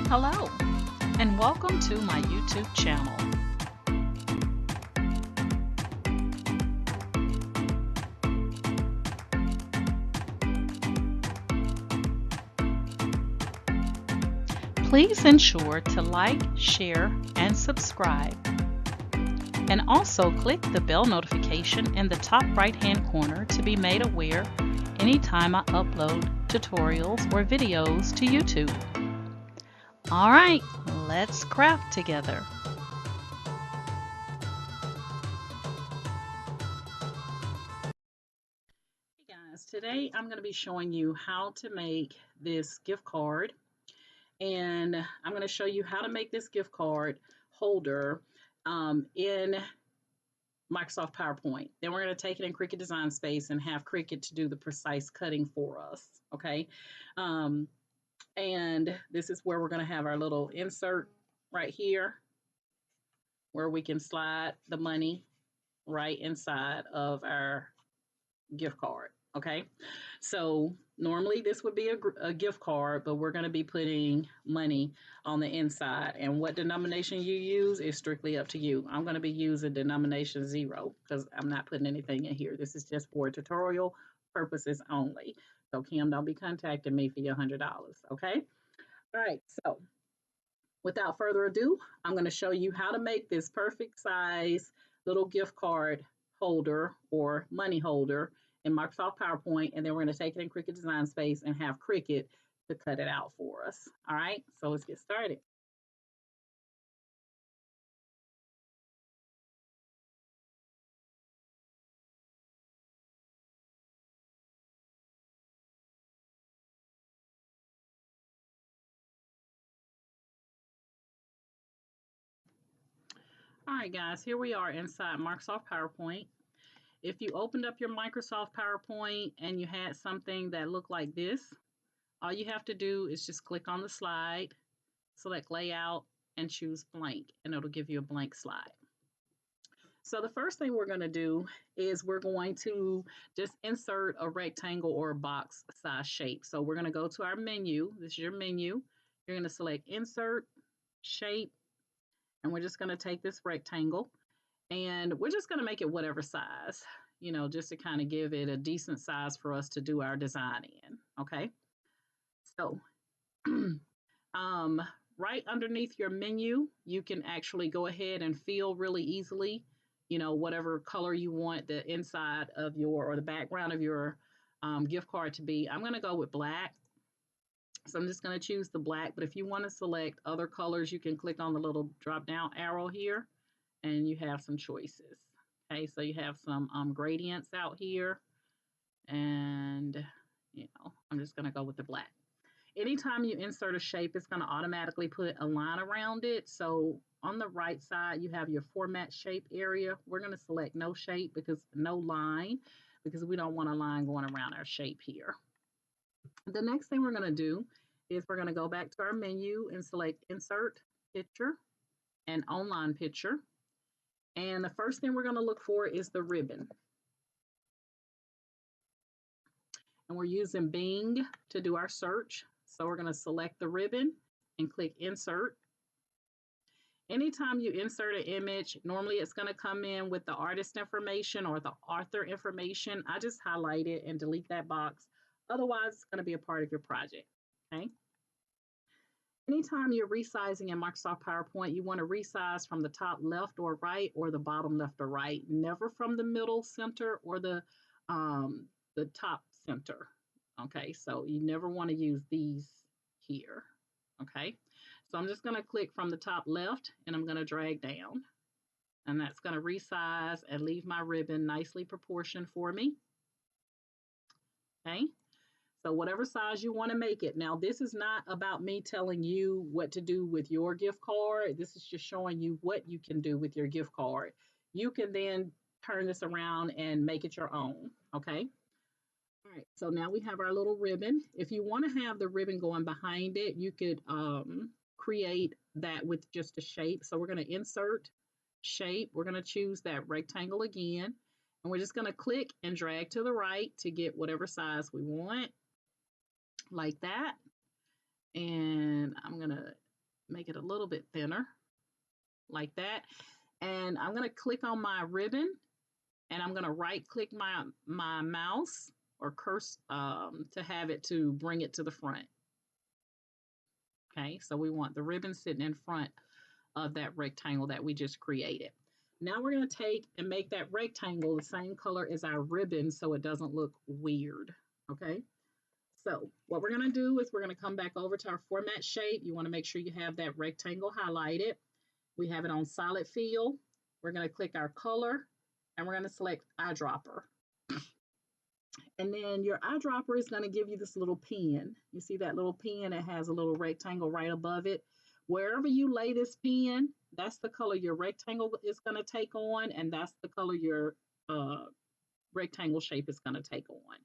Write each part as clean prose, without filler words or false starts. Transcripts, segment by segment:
Hello, and welcome to my YouTube channel. Please ensure to like, share, and subscribe. And also click the bell notification in the top right-hand corner to be made aware anytime I upload tutorials or videos to YouTube. All right, let's craft together. Hey guys, today I'm going to be showing you how to make this gift card, and I'm going to show you how to make this gift card holder in Microsoft PowerPoint. Then we're going to take it in Cricut Design Space and have Cricut to do the precise cutting for us, okay? And this is where we're going to have our little insert right here where we can slide the money right inside of our gift card, okay? So normally this would be a gift card, but we're going to be putting money on the inside, and what denomination you use is strictly up to you. I'm going to be using denomination 0 because I'm not putting anything in here. This is just for tutorial purposes only. So Kim, don't be contacting me for your $100, okay? All right, so without further ado, I'm going to show you how to make this perfect size little gift card holder or money holder in Microsoft PowerPoint, and then we're going to take it in Cricut Design Space and have Cricut to cut it out for us. All right, so let's get started. All right, guys, here we are inside Microsoft PowerPoint. If you opened up your Microsoft PowerPoint and you had something that looked like this, all you have to do is just click on the slide, select layout, and choose blank, and it'll give you a blank slide. So the first thing we're going to do is we're going to just insert a rectangle or a box size shape. So we're going to go to our menu. This is your menu. You're going to select insert, shape, and we're just going to take this rectangle and we're just going to make it whatever size, you know, just to kind of give it a decent size for us to do our design in. Okay. So right underneath your menu, you can actually go ahead and fill really easily, you know, whatever color you want the inside of your or the background of your gift card to be. I'm going to go with black. So I'm just going to choose the black, but if you want to select other colors, you can click on the little drop down arrow here and you have some choices. Okay, so you have some gradients out here, and you know, I'm just going to go with the black. Anytime you insert a shape, it's going to automatically put a line around it. So on the right side, you have your format shape area. We're going to select no shape because no line, because we don't want a line going around our shape here. The next thing we're going to do is we're going to go back to our menu and select insert picture and online picture. And the first thing we're going to look for is the ribbon. And we're using Bing to do our search. So we're going to select the ribbon and click insert. Anytime you insert an image, normally it's going to come in with the artist information or the author information. I just highlight it and delete that box. Otherwise, it's going to be a part of your project. Okay. Anytime you're resizing in Microsoft PowerPoint, you want to resize from the top left or right or the bottom left or right, never from the middle center or the top center. Okay, so you never want to use these here. Okay, so I'm just going to click from the top left and I'm going to drag down, and that's going to resize and leave my ribbon nicely proportioned for me. Okay, so whatever size you want to make it. Now, this is not about me telling you what to do with your gift card. This is just showing you what you can do with your gift card. You can then turn this around and make it your own. Okay. All right, so now we have our little ribbon. If you want to have the ribbon going behind it, you could create that with just a shape. So we're going to insert shape. We're going to choose that rectangle again. And we're just going to click and drag to the right to get whatever size we want, like that. And I'm going to make it a little bit thinner like that. And I'm going to click on my ribbon and I'm going to right click my mouse or curse to have it to bring it to the front. Okay, so we want the ribbon sitting in front of that rectangle that we just created. Now we're going to take and make that rectangle the same color as our ribbon so it doesn't look weird. Okay, so what we're going to do is we're going to come back over to our format shape. You want to make sure you have that rectangle highlighted. We have it on solid fill. We're going to click our color and we're going to select eyedropper. And then your eyedropper is going to give you this little pen. You see that little pen? It has a little rectangle right above it. Wherever you lay this pen, that's the color your rectangle is going to take on, and that's the color your rectangle shape is going to take on.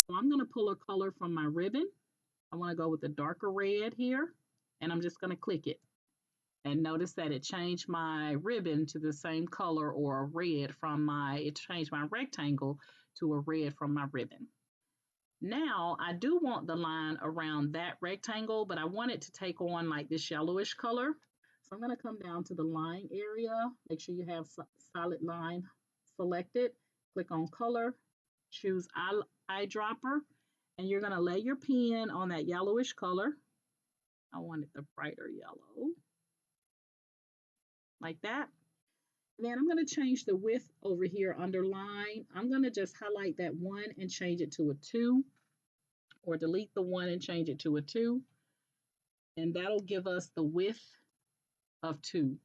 So I'm going to pull a color from my ribbon. I want to go with the darker red here, and I'm just going to click it. And notice that it changed my ribbon to the same color or a red from it changed my rectangle to a red from my ribbon. Now I do want the line around that rectangle, but I want it to take on like this yellowish color. So I'm going to come down to the line area. Make sure you have solid line selected. Click on color, choose eyedropper, and you're going to lay your pen on that yellowish color. I want it the brighter yellow, like that. And then I'm going to change the width over here under line. I'm going to just highlight that 1 and change it to a 2, or delete the 1 and change it to a 2. And that'll give us the width of 2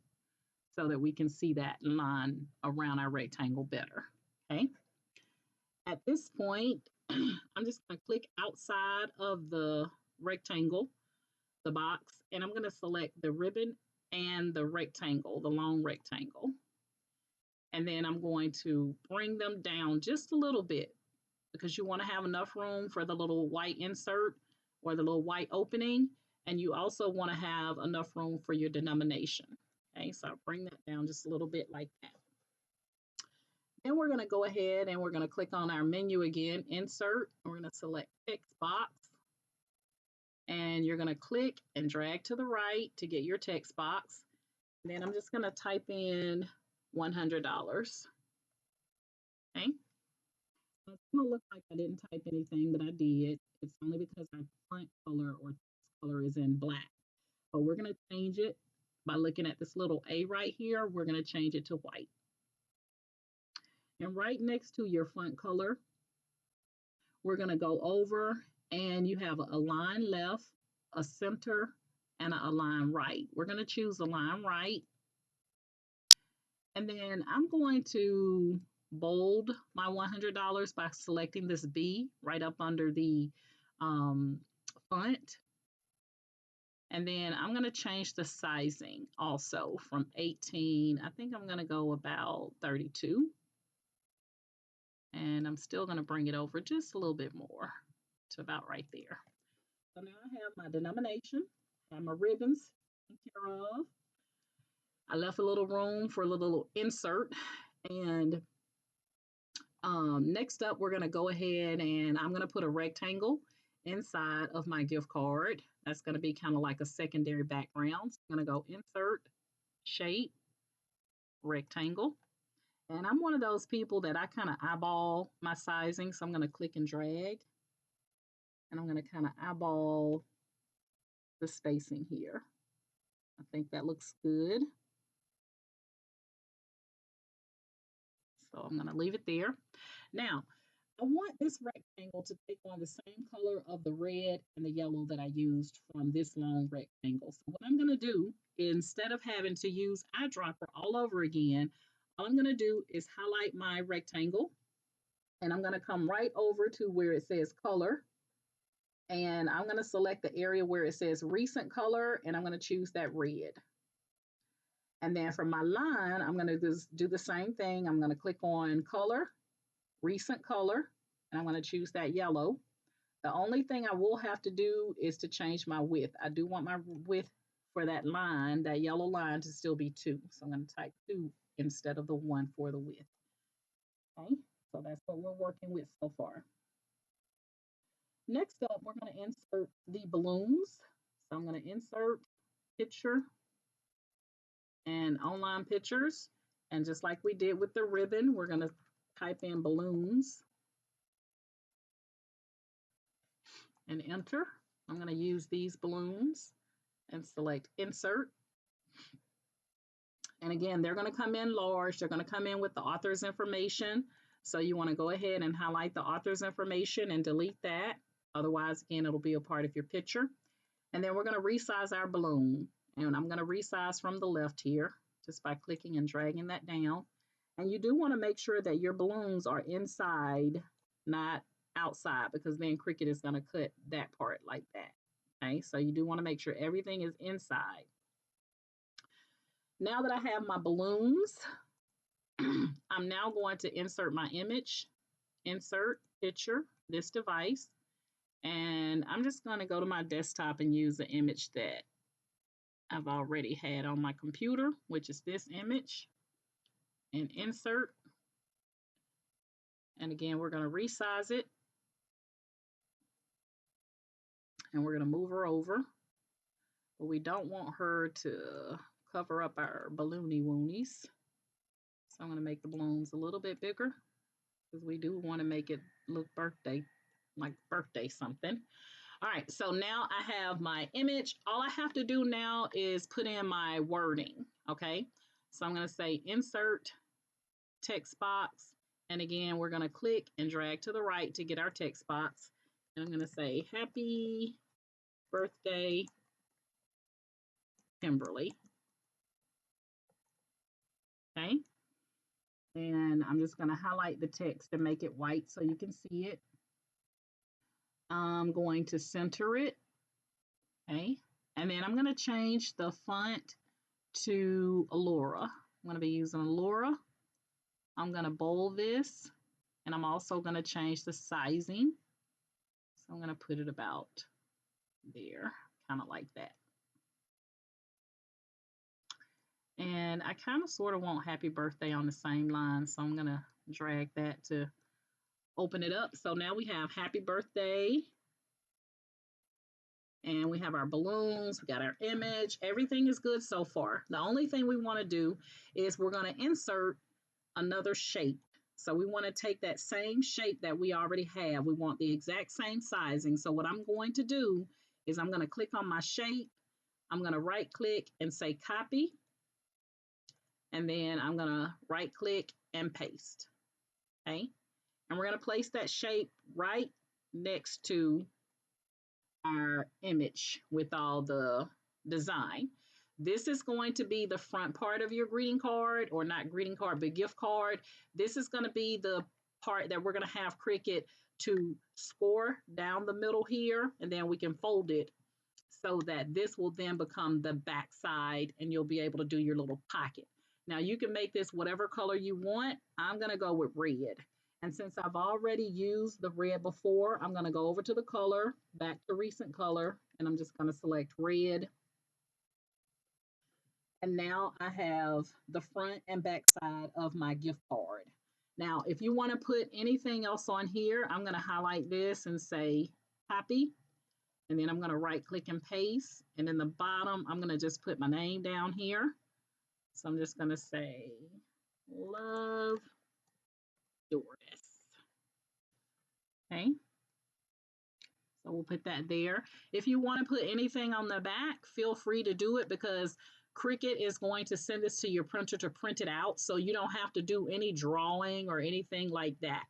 so that we can see that line around our rectangle better. Okay. At this point, I'm just going to click outside of the rectangle, the box, and I'm going to select the ribbon and the rectangle, the long rectangle. And then I'm going to bring them down just a little bit because you want to have enough room for the little white insert or the little white opening. And you also want to have enough room for your denomination. Okay, so I'll bring that down just a little bit like that. Then we're going to go ahead and we're going to click on our menu again, insert. We're going to select text box. And you're going to click and drag to the right to get your text box. And then I'm just going to type in $100. Okay. It's going to look like I didn't type anything, but I did. It's only because our font color or text color is in black. But we're going to change it by looking at this little A right here. We're going to change it to white. And right next to your font color, we're going to go over and you have a line left, a center, and a line right. We're going to choose the line right. And then I'm going to bold my $100 by selecting this B right up under the font. And then I'm going to change the sizing also from 18. I think I'm going to go about 32. And I'm still going to bring it over just a little bit more to about right there. So now I have my denomination, I have my ribbons taken care of. I left a little room for a little insert. And next up, we're going to go ahead and I'm going to put a rectangle inside of my gift card. That's going to be kind of like a secondary background. So I'm going to go insert, shape, rectangle. And I'm one of those people that I kind of eyeball my sizing. So I'm going to click and drag. And I'm going to kind of eyeball the spacing here. I think that looks good. So I'm going to leave it there. Now, I want this rectangle to take on the same color of the red and the yellow that I used from this long rectangle. So what I'm going to do, instead of having to use eyedropper all over again, all I'm going to do is highlight my rectangle. And I'm going to come right over to where it says color. And I'm going to select the area where it says recent color, and I'm going to choose that red. And then for my line, I'm going to do the same thing. I'm going to click on color, recent color, and I'm going to choose that yellow. The only thing I will have to do is to change my width. I do want my width for that line, that yellow line, to still be 2. So I'm going to type 2 instead of the 1 for the width. Okay, so that's what we're working with so far. Next up, we're going to insert the balloons. So I'm going to insert picture and online pictures. And just like we did with the ribbon, we're going to type in balloons and enter. I'm going to use these balloons and select insert. And again, they're going to come in large. They're going to come in with the author's information. So you want to go ahead and highlight the author's information and delete that. Otherwise, again, it'll be a part of your picture. And then we're going to resize our balloon. And I'm going to resize from the left here just by clicking and dragging that down. And you do want to make sure that your balloons are inside, not outside, because then Cricut is going to cut that part like that. Okay, so you do want to make sure everything is inside. Now that I have my balloons, I'm now going to insert my image, insert picture, this device. And I'm just going to go to my desktop and use the image that I've already had on my computer, which is this image, and insert. And again, we're going to resize it. And we're going to move her over. But we don't want her to cover up our balloony woonies. So I'm going to make the balloons a little bit bigger because we do want to make it look birthday, like birthday something. All right, so now I have my image. All I have to do now is put in my wording, okay? So I'm going to say insert text box. And again, we're going to click and drag to the right to get our text box. And I'm going to say happy birthday, Kimberly. Okay. And I'm just going to highlight the text and make it white so you can see it. I'm going to center it. Okay. And then I'm going to change the font to Allura. I'm going to be using Allura. I'm going to bold this, and I'm also going to change the sizing. So I'm going to put it about there, kind of like that. And I kind of sort of want happy birthday on the same line, so I'm going to drag that to open it up. So now we have happy birthday, and we have our balloons, we got our image. Everything is good so far. The only thing we want to do is we're going to insert another shape. So we want to take that same shape that we already have. We want the exact same sizing. So what I'm going to do is I'm going to click on my shape. I'm going to right click and say copy. And then I'm going to right click and paste. Okay. And we're going to place that shape right next to our image with all the design. This is going to be the front part of your greeting card, or not greeting card, but gift card. This is going to be the part that we're going to have Cricut to score down the middle here, and then we can fold it so that this will then become the back side, and you'll be able to do your little pocket. Now you can make this whatever color you want. I'm going to go with red. And since I've already used the red before, I'm going to go over to the color, back to recent color, and I'm just going to select red. And now I have the front and back side of my gift card. Now, if you want to put anything else on here, I'm going to highlight this and say copy. And then I'm going to right click and paste. And in the bottom, I'm going to just put my name down here. So I'm just going to say love Doris. Okay. So we'll put that there. If you want to put anything on the back, feel free to do it, because Cricut is going to send this to your printer to print it out. So you don't have to do any drawing or anything like that.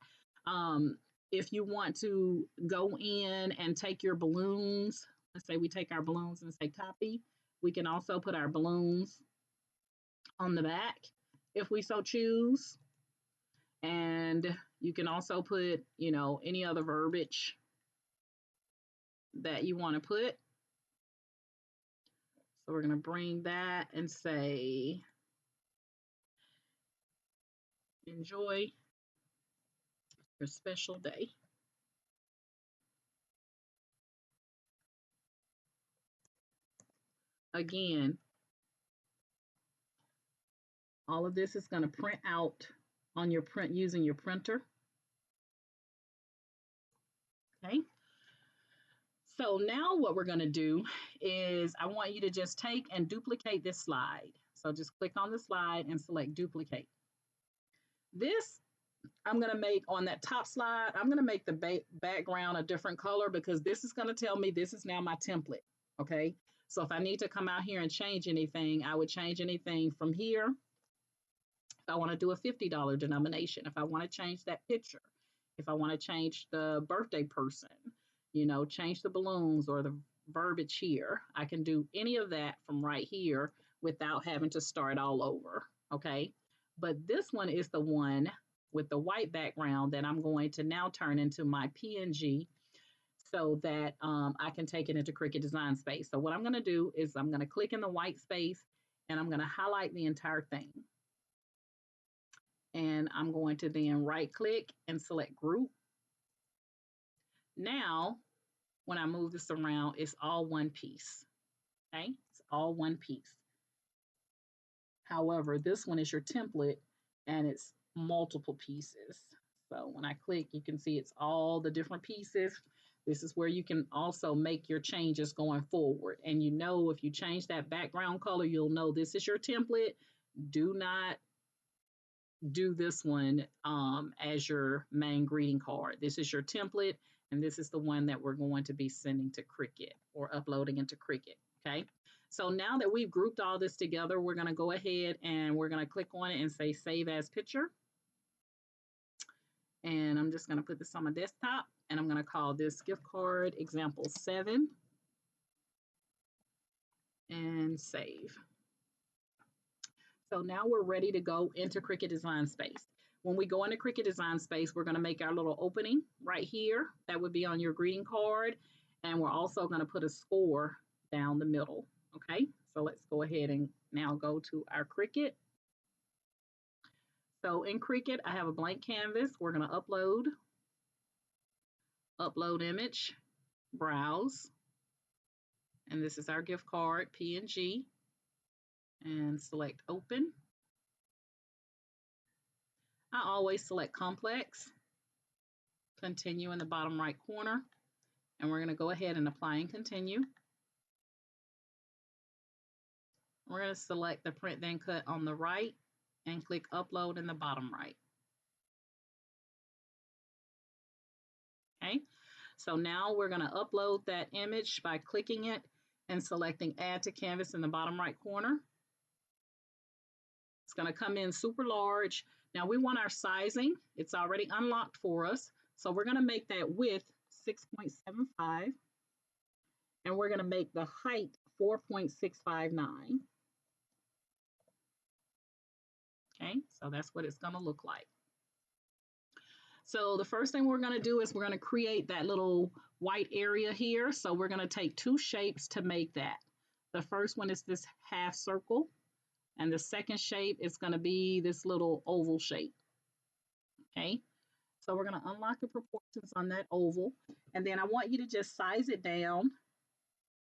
If you want to go in and take your balloons, let's say we take our balloons and say copy, we can also put our balloons on the back if we so choose. And you can also put, you know, any other verbiage that you want to put. So we're going to bring that and say, enjoy your special day. Again, all of this is going to print out on your print using your printer. Okay. So now what we're going to do is I want you to just take and duplicate this slide. So just click on the slide and select duplicate. This I'm going to make on that top slide, I'm going to make the background a different color because this is going to tell me this is now my template. Okay. So if I need to come out here and change anything, I would change anything from here. If I want to do a $50 denomination, if I want to change that picture, if I want to change the birthday person, you know, change the balloons or the verbiage here, I can do any of that from right here without having to start all over. Okay. But this one is the one with the white background that I'm going to now turn into my PNG so that I can take it into Cricut Design Space. So what I'm going to do is I'm going to click in the white space and I'm going to highlight the entire thing. And I'm going to then right click and select group. Now, when I move this around, it's all one piece. Okay, it's all one piece. However, this one is your template and it's multiple pieces. So when I click, you can see it's all the different pieces. This is where you can also make your changes going forward. And you know, if you change that background color, you'll know this is your template. Do not do this one as your main greeting card. This is your template, and this is the one that we're going to be sending to Cricut or uploading into Cricut, okay? So now that we've grouped all this together, we're going to go ahead and we're going to click on it and say Save as Picture. And I'm just going to put this on my desktop, and I'm going to call this gift card example 7 and save. So now we're ready to go into Cricut Design Space. When we go into Cricut Design Space, we're going to make our little opening right here. That would be on your greeting card. And we're also going to put a score down the middle. Okay, so let's go ahead and now go to our Cricut. So in Cricut, I have a blank canvas. We're going to upload image, browse. And this is our gift card, PNG. And select open. I always select complex, continue in the bottom right corner, and we're going to go ahead and apply and continue. We're going to select the print then cut on the right and click upload in the bottom right. Okay, so now we're going to upload that image by clicking it and selecting add to canvas in the bottom right corner. It's going to come in super large. Now we want our sizing. It's already unlocked for us. So we're going to make that width 6.75. And we're going to make the height 4.659. Okay, so that's what it's going to look like. So the first thing we're going to do is we're going to create that little white area here. So we're going to take 2 shapes to make that. The first one is this half circle. And the second shape is going to be this little oval shape. Okay, so we're going to unlock the proportions on that oval. And then I want you to just size it down,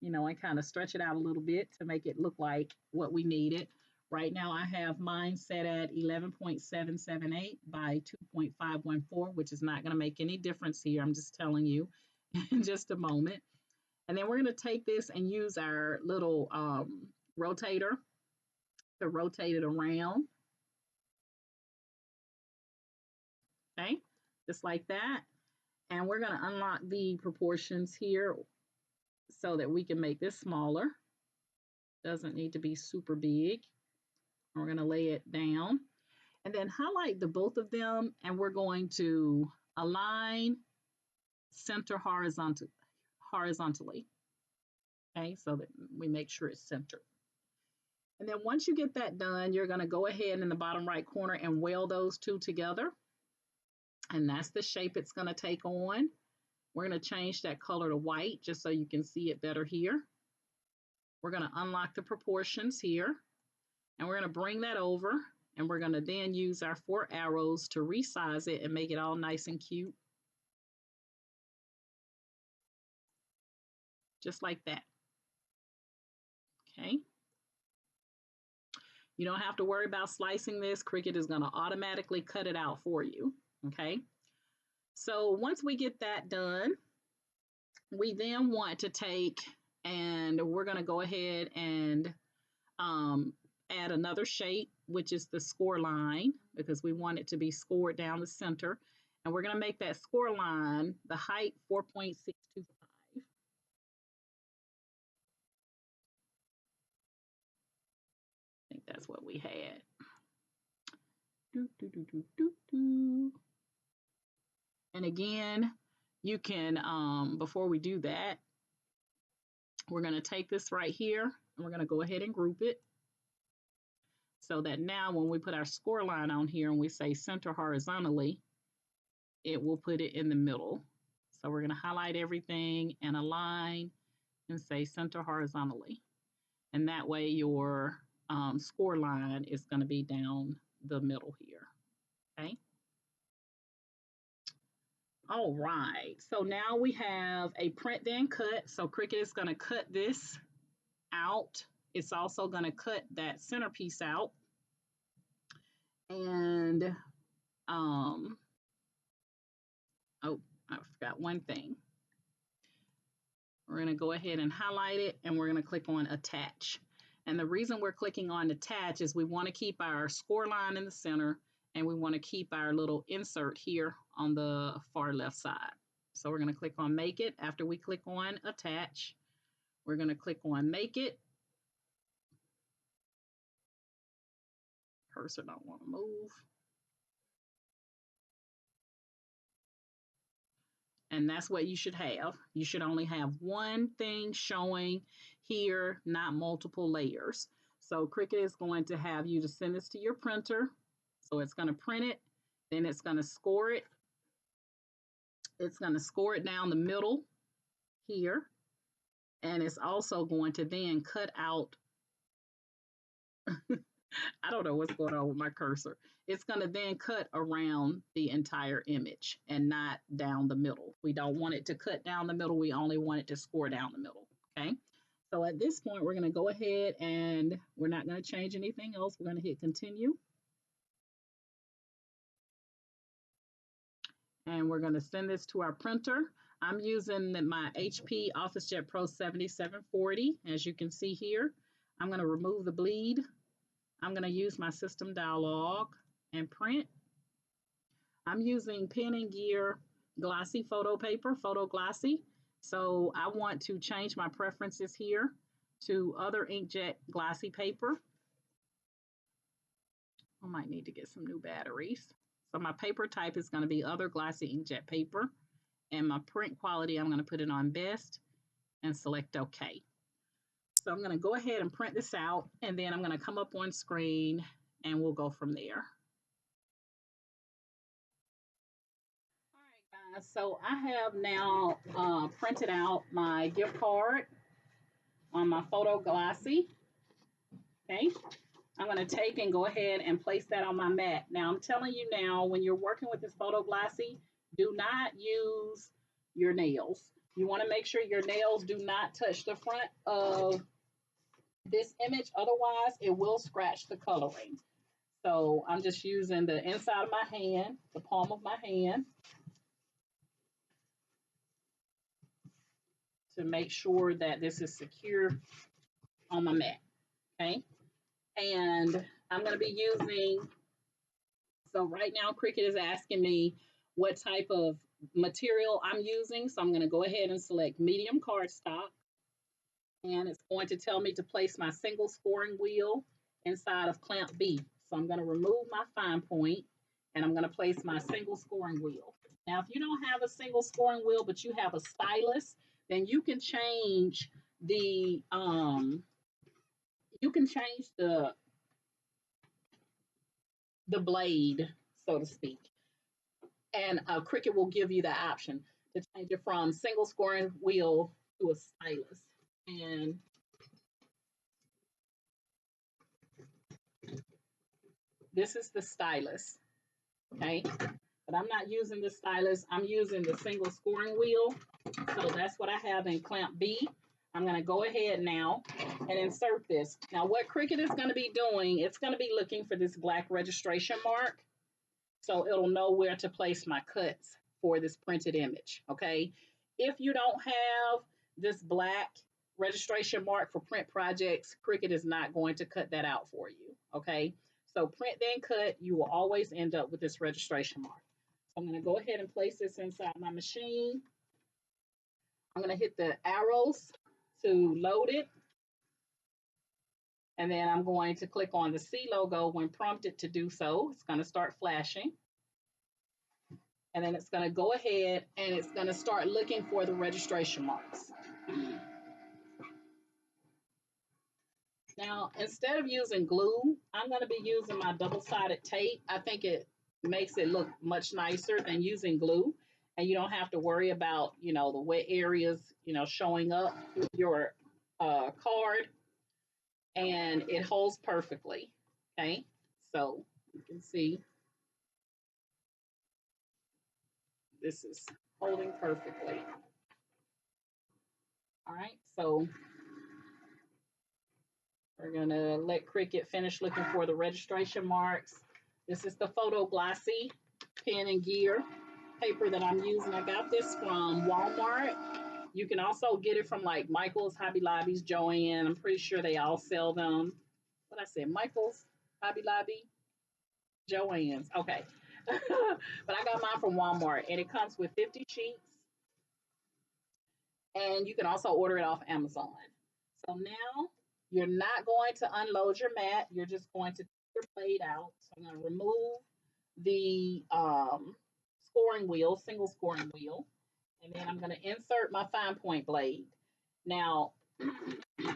you know, and kind of stretch it out a little bit to make it look like what we needed. Right now I have mine set at 11.778 by 2.514, which is not going to make any difference here. I'm just telling you in just a moment. And then we're going to take this and use our little rotator to rotate it around. Okay, just like that. And we're going to unlock the proportions here so that we can make this smaller. Doesn't need to be super big. We're going to lay it down and then highlight the both of them, and we're going to align center horizontally. Okay, so that we make sure it's centered. And then once you get that done, you're going to go ahead in the bottom right corner and weld those two together. And that's the shape it's going to take on. We're going to change that color to white just so you can see it better here. We're going to unlock the proportions here. And we're going to bring that over. And we're going to then use our 4 arrows to resize it and make it all nice and cute. Just like that. Okay. You don't have to worry about slicing this. Cricut is going to automatically cut it out for you. Okay. So once we get that done, We then want to take, and we're going to go ahead and add another shape, which is the score line, because we want it to be scored down the center. And we're going to make that score line, the height 4.625. I think that's what we had. And again, you can, before we do that, we're going to take this right here and we're going to go ahead and group it. So that now when we put our score line on here and we say center horizontally, it will put it in the middle. So we're going to highlight everything and align and say center horizontally. And that way your score line is going to be down the middle here. Okay. All right. So now we have a print then cut. So Cricut is going to cut this out. It's also going to cut that centerpiece out. And oh, I forgot one thing. We're going to go ahead and highlight it and we're going to click on attach. And the reason we're clicking on attach is we want to keep our score line in the center and we want to keep our little insert here on the far left side. So we're going to click on make it. After we click on attach, we're going to click on make it. Cursor don't want to move. And that's what you should have. You should only have one thing showing here, not multiple layers. So Cricut is going to have you to send this to your printer. So it's going to print it, then it's going to score it. It's going to score it down the middle here. And it's also going to then cut out I don't know what's going on with my cursor. It's going to then cut around the entire image and not down the middle. We don't want it to cut down the middle. We only want it to score down the middle. Okay. So at this point, we're going to go ahead and we're not going to change anything else. We're going to hit continue. And we're going to send this to our printer. I'm using my HP OfficeJet Pro 7740. As you can see here, I'm going to remove the bleed. I'm going to use my system dialog and print. I'm using Pen and Gear glossy photo paper, photo glossy. So I want to change my preferences here to other inkjet glossy paper. I might need to get some new batteries. So my paper type is going to be other glossy inkjet paper. And my print quality, I'm going to put it on best and select OK. So I'm going to go ahead and print this out, and then I'm going to come up on screen, and we'll go from there. All right, guys. So I have now printed out my gift card on my photo glossy. Okay. I'm going to take and go ahead and place that on my mat. Now, I'm telling you now, when you're working with this photo glossy, do not use your nails. You want to make sure your nails do not touch the front of this image, otherwise it will scratch the coloring. So I'm just using the inside of my hand, the palm of my hand, to make sure that this is secure on my mat. Okay. And I'm going to be using, so right now Cricut is asking me what type of material I'm using. So I'm going to go ahead and select medium cardstock. And it's going to tell me to place my single scoring wheel inside of clamp B. So I'm going to remove my fine point and I'm going to place my single scoring wheel. Now, if you don't have a single scoring wheel, but you have a stylus, then you can change the blade, so to speak. And Cricut will give you that option to change it from single scoring wheel to a stylus. And this is the stylus, okay? But I'm not using the stylus. I'm using the single scoring wheel. So that's what I have in clamp B. I'm going to go ahead now and insert this. Now, what Cricut is going to be doing, it's going to be looking for this black registration mark. So it'll know where to place my cuts for this printed image, okay? If you don't have this black registration mark for print projects, Cricut is not going to cut that out for you. Okay. So print then cut, you will always end up with this registration mark. So I'm going to go ahead and place this inside my machine. I'm going to hit the arrows to load it. And then I'm going to click on the C logo when prompted to do so. It's going to start flashing. And then it's going to go ahead and it's going to start looking for the registration marks. Now, instead of using glue, I'm going to be using my double-sided tape. I think it makes it look much nicer than using glue. And you don't have to worry about, the wet areas, showing up through your card. And it holds perfectly. Okay. So you can see this is holding perfectly. All right. So we're going to let Cricut finish looking for the registration marks. This is the Photo Glossy pen and gear paper that I'm using. I got this from Walmart. You can also get it from like Michael's, Hobby Lobby's, Joann. I'm pretty sure they all sell them. What I said, Michael's, Hobby Lobby, Joann's. Okay. But I got mine from Walmart and it comes with 50 sheets. And you can also order it off Amazon. So now you're not going to unload your mat. You're just going to take your blade out. So I'm going to remove the scoring wheel, single scoring wheel. And then I'm going to insert my fine point blade. Now, I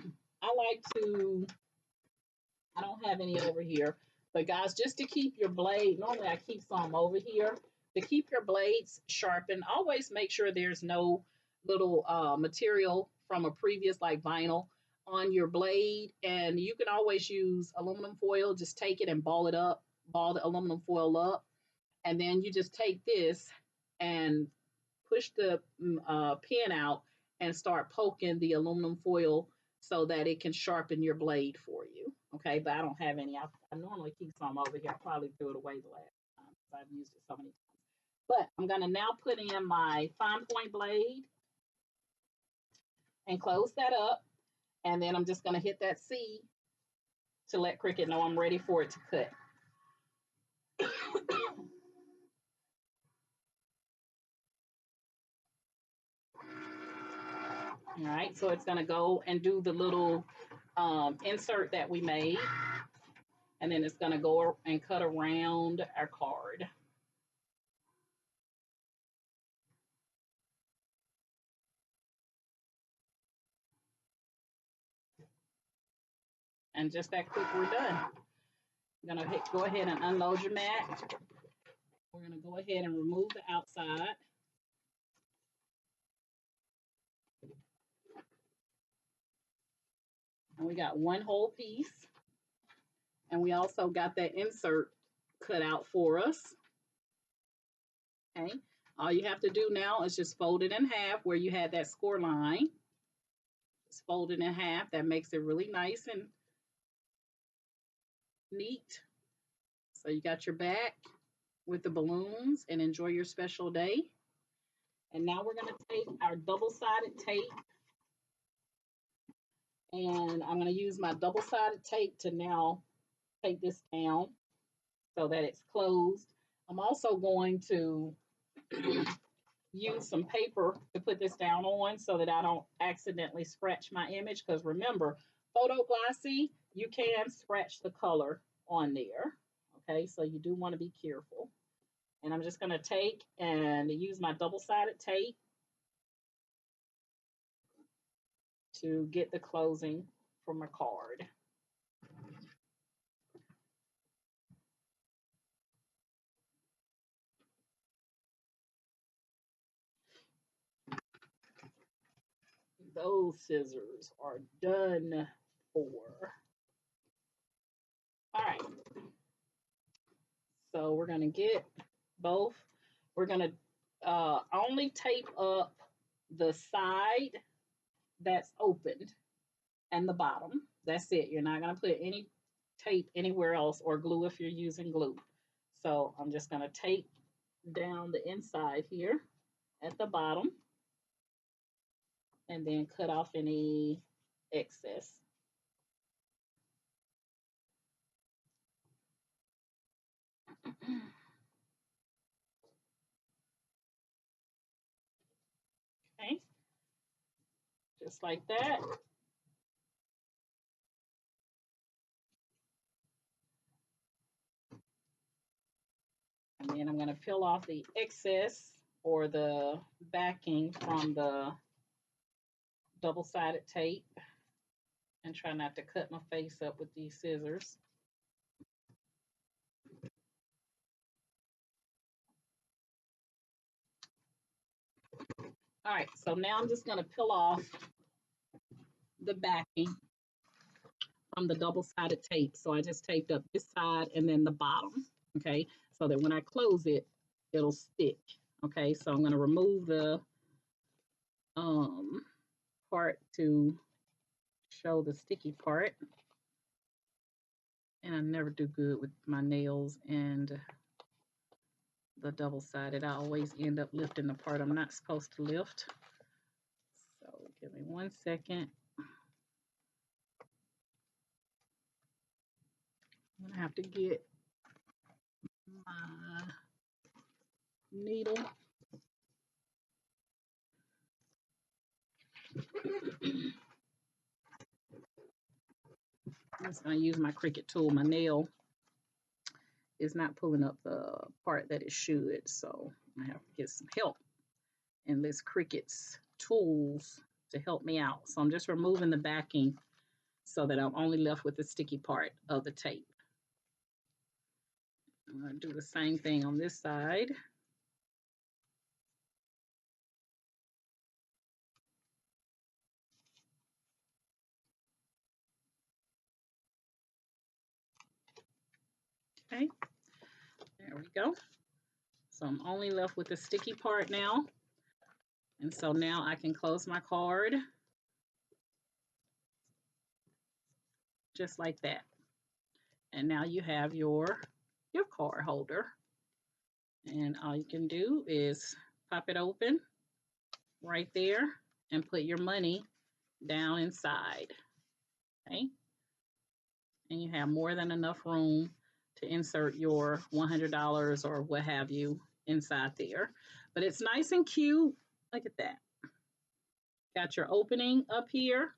don't have any over here. But guys, just to keep your blade, normally I keep some over here. To keep your blades sharpened, always make sure there's no little material from a previous like vinyl on your blade. And you can always use aluminum foil. Just take it and ball it up, ball the aluminum foil up. And then you just take this and push the pin out and start poking the aluminum foil so that it can sharpen your blade for you. Okay, but I don't have any. I normally keep some over here. I probably threw it away the last time because I've used it so many times. But I'm going to now put in my fine point blade and close that up. And then I'm just going to hit that C to let Cricut know I'm ready for it to cut. All right, so it's going to go and do the little insert that we made. And then it's going to go and cut around our card. And just that quick, we're done. You're going to go ahead and unload your mat. We're going to go ahead and remove the outside. And we got one whole piece. And we also got that insert cut out for us. Okay. All you have to do now is just fold it in half where you had that score line. Just fold it in half. That makes it really nice and neat. So you got your back with the balloons and enjoy your special day. And now we're going to take our double-sided tape. And I'm going to use my double-sided tape to now take this down so that it's closed. I'm also going to use some paper to put this down on so that I don't accidentally scratch my image. Because remember, Photo Glossy, you can scratch the color on there. Okay, so you do want to be careful. And I'm just going to take and use my double-sided tape to get the closing for my card. Those scissors are done for. All right. So we're going to get both. We're going to only tape up the side that's opened and the bottom. That's it. You're not going to put any tape anywhere else or glue if you're using glue. So I'm just going to tape down the inside here at the bottom. and then cut off any excess. Okay, just like that. And then I'm going to peel off the excess or the backing from the double-sided tape and try not to cut my face up with these scissors. All right, so now I'm just going to peel off the backing from the double-sided tape. So I just taped up this side and then the bottom, okay, so that when I close it, it'll stick. Okay, so I'm going to remove the part to show the sticky part. And I never do good with my nails and the double-sided. I always end up lifting the part I'm not supposed to lift. So give me 1 second. I'm gonna have to get my needle. I'm just gonna use my Cricut tool. My nail is not pulling up the part that it should, so I have to get some help and this Cricut's tools to help me out. So I'm just removing the backing so that I'm only left with the sticky part of the tape. I'm going to do the same thing on this side. Okay, there we go. So I'm only left with the sticky part now. And so now I can close my card just like that. And now you have your gift card holder. And all you can do is pop it open right there and put your money down inside. Okay. And you have more than enough room to insert your $100 or what have you inside there. But it's nice and cute. Look at that. Got your opening up here.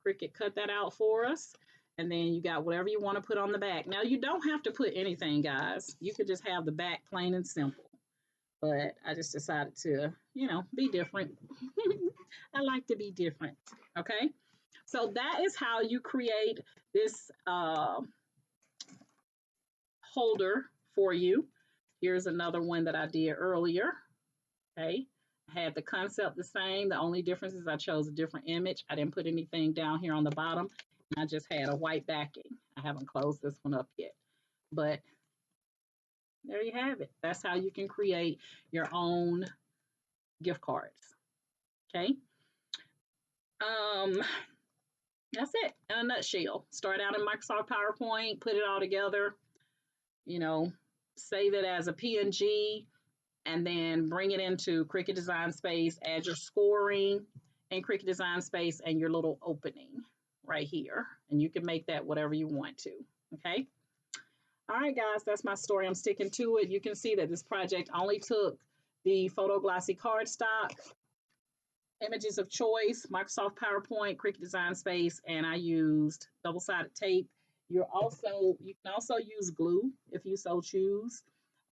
Cricut cut that out for us. And then you got whatever you want to put on the back. Now, you don't have to put anything, guys. You could just have the back plain and simple. But I just decided to, you know, be different. I like to be different. Okay. So that is how you create this holder for you. Here's another one that I did earlier. Okay. I had the concept the same. The only difference is I chose a different image. I didn't put anything down here on the bottom. I just had a white backing. I haven't closed this one up yet. But there you have it. That's how you can create your own gift cards. Okay. That's it in a nutshell. Start out in Microsoft PowerPoint, put it all together, you know, save it as a PNG, and then bring it into Cricut Design Space, add your scoring in Cricut Design Space and your little opening right here. And you can make that whatever you want to, okay? All right, guys, that's my story. I'm sticking to it. You can see that this project only took the photo glossy cardstock, images of choice, Microsoft PowerPoint, Cricut Design Space, and I used double-sided tape. You can also use glue if you so choose.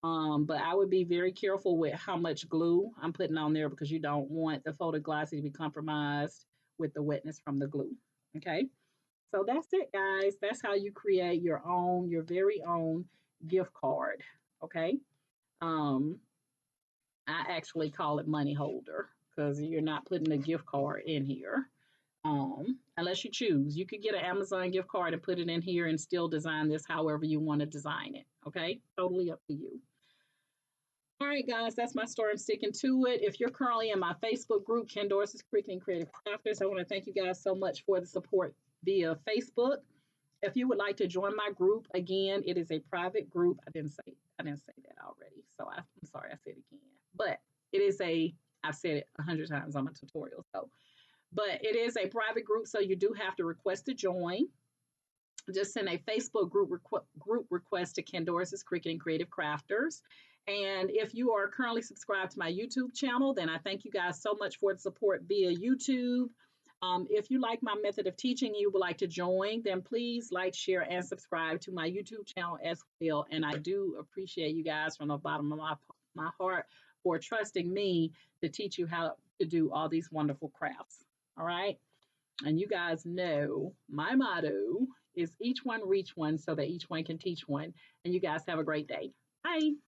But I would be very careful with how much glue I'm putting on there because you don't want the photo glossy to be compromised with the wetness from the glue. Okay. So that's it, guys. That's how you create your very own gift card. Okay. I actually call it money holder because you're not putting a gift card in here. Unless you choose. You could get an Amazon gift card and put it in here and still design this however you want to design it. Okay. Totally up to you. All right, guys, that's my story. I'm sticking to it. If you're currently in my Facebook group, Ken Dorsey's Cricut and Creative Crafters, I want to thank you guys so much for the support via Facebook. If you would like to join my group, again, it is a private group. I didn't say that already, so I'm sorry I said it again. But it is I've said it 100 times on my tutorial. So But it is a private group, so you do have to request to join. Just send a Facebook group request to Ken Doris's Cricut and Creative Crafters. And if you are currently subscribed to my YouTube channel, then I thank you guys so much for the support via YouTube. If you like my method of teaching, you would like to join, then please like, share, and subscribe to my YouTube channel as well. And I do appreciate you guys from the bottom of my heart for trusting me to teach you how to do all these wonderful crafts. All right. And you guys know my motto is each one reach one so that each one can teach one. And you guys have a great day. Bye.